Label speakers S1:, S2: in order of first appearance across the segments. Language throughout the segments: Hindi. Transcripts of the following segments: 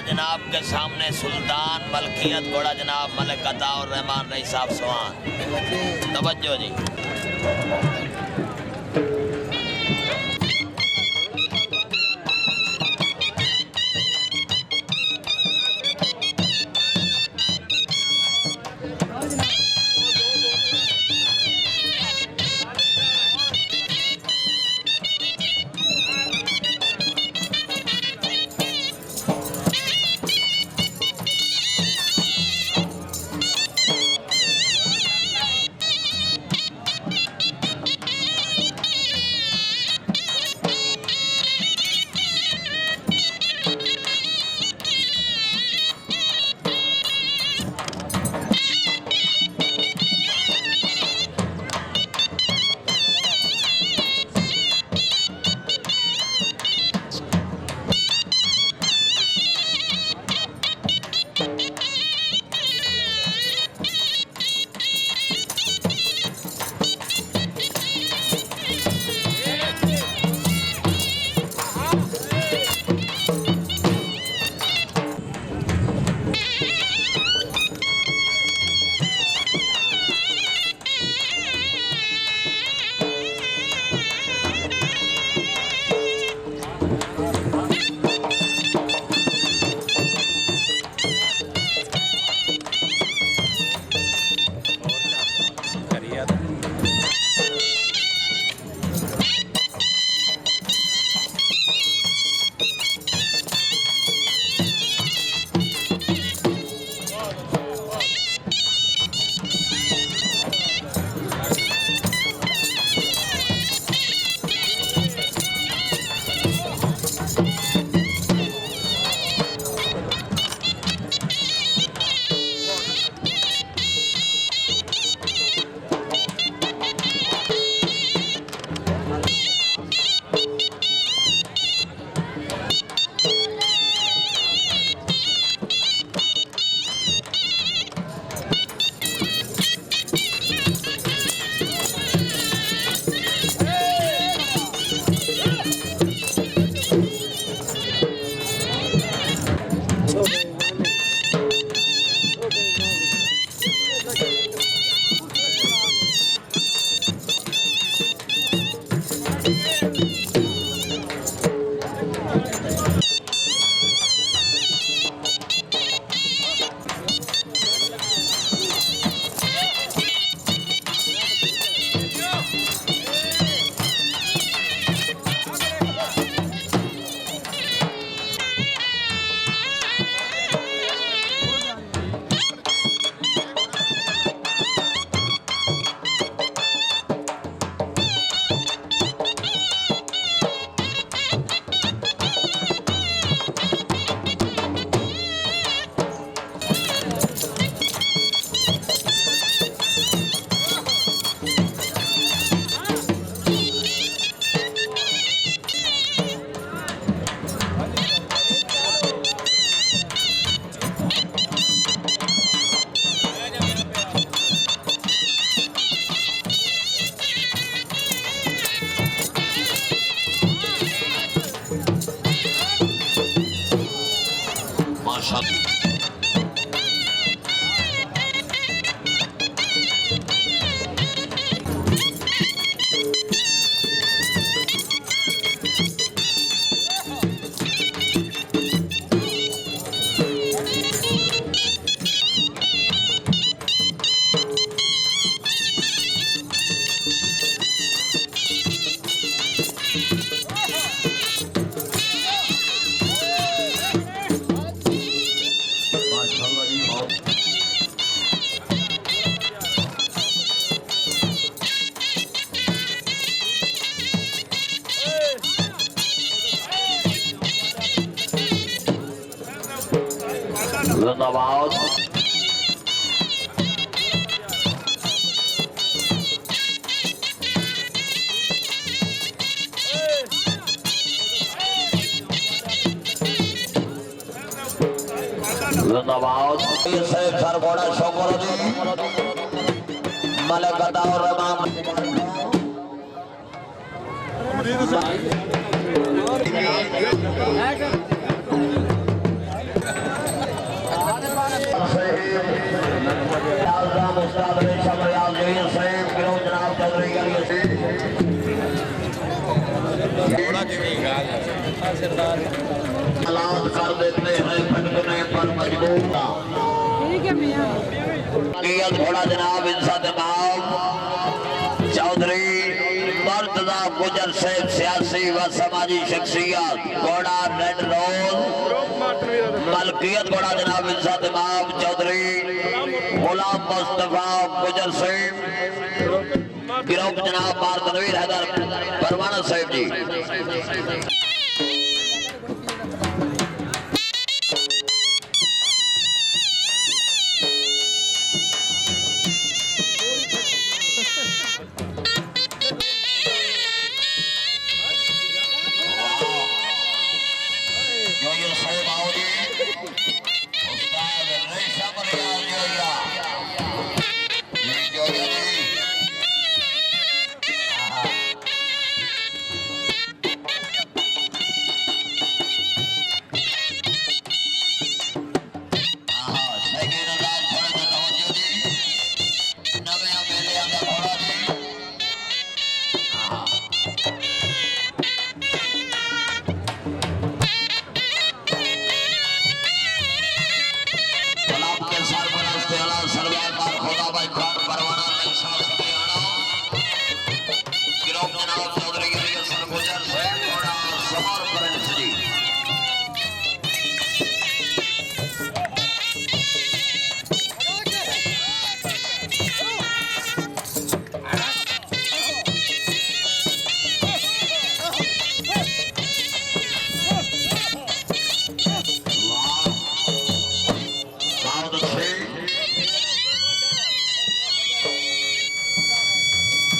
S1: जनाब के सामने सुल्तान मलकियत घोड़ा जनाब मलिक अता और रहमान रई साहब सवान। तवज्जो जी।
S2: जिंदाबाद। जिंदाबाद।
S1: से सरगोड़ा शोकर जी मलिक अता और रहमान थोड़ा कितनी गाल हालात कर देते हैं भटकने पर मजबूर
S2: ठीक है मियां
S1: घोड़ा जनाब इंसाद इमाम चौधरी मर्तजा गुजर से सियासी व समाजी शख्सियत घोड़ा रेड रोज मलकियत घोड़ा जनाब इंसाद इमाम चौधरी गुलाम मुस्तफा गुजर से गिरोह जनाब मार तनवीर हैदर परवाना साहिब जी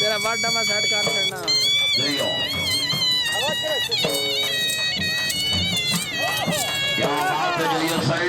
S2: तेरा वाटा में सेट कर करना
S1: क्या बात है जो ये सही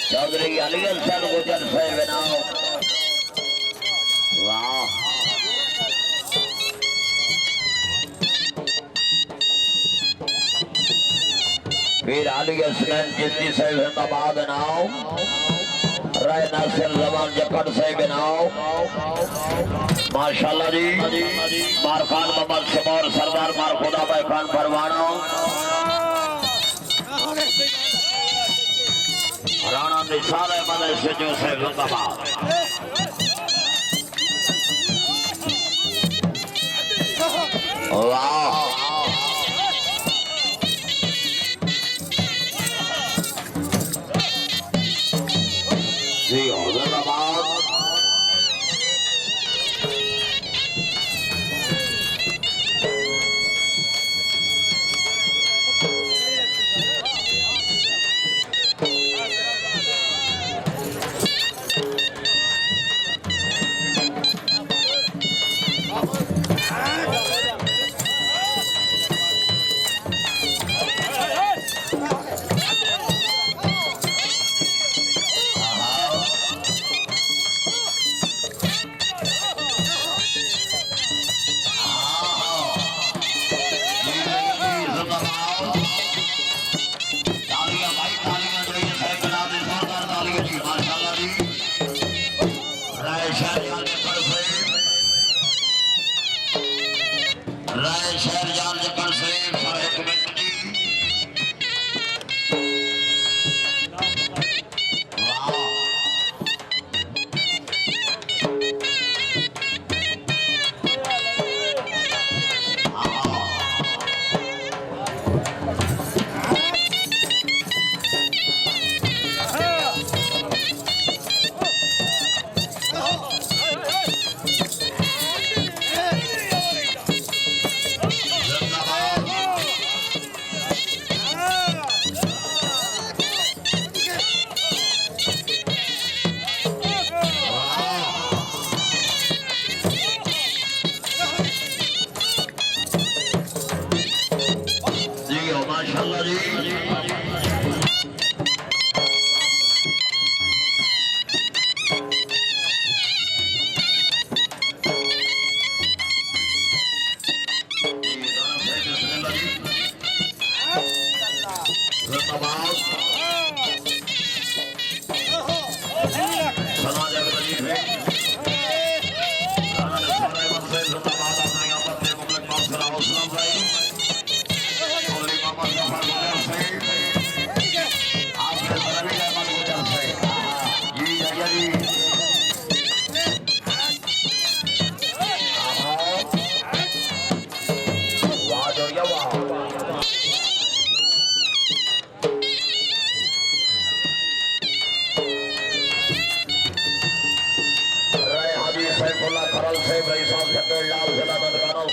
S1: चौधरी अलीगढ़ सर गुजर से बनाओ वाह फिर अलीगढ़ सुनैन जितनी से जिंदाबाद बनाओ राय नासिर जमान जकड़ से बनाओ माशाल्लाह जी मारखान मोहम्मद शमौर सरदार मार खुदा भाई खान परवाना राणा निसार अहमद से जो से जिंदाबाद वाह जी जिंदाबाद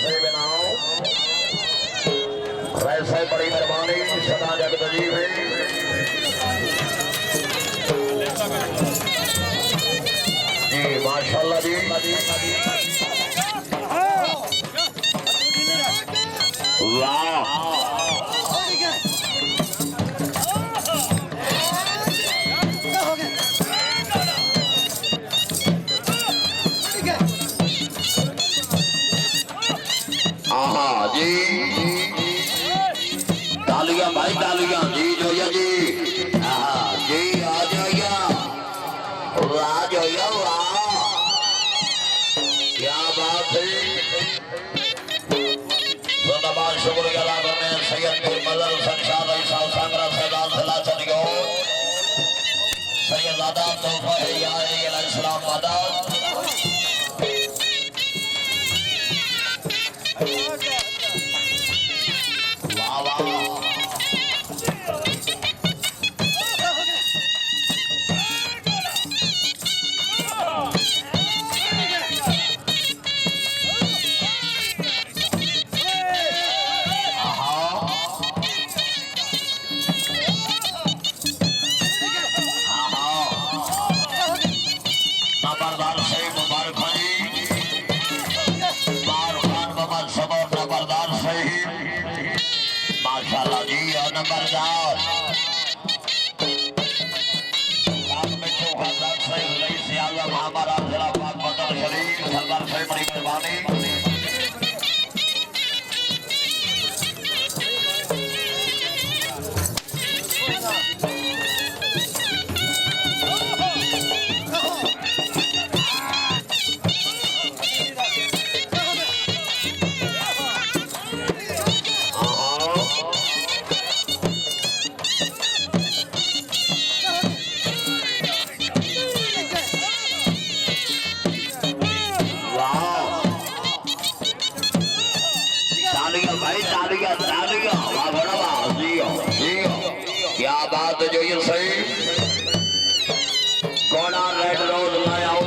S1: से बनाओ वैसे बड़ी मेहरबानी सदा जगत जी जी माशाल्लाह जी वाह जी तालियां भाई तालियां जी जोया जी जी आ जाइया वाह जोया वाह क्या बात है धन्यवाद शुक्रिया अदा करने सैयद मदर संसार साहब सांगरा सैदान सला चलियो सैयद दादा तोहफा है या इस्लाम दादा माशाल्लाह जी और नंबरदार हमारा जिला पाक बदल शरीफ सरदार से बड़ी मेहरबानी क्या बात जो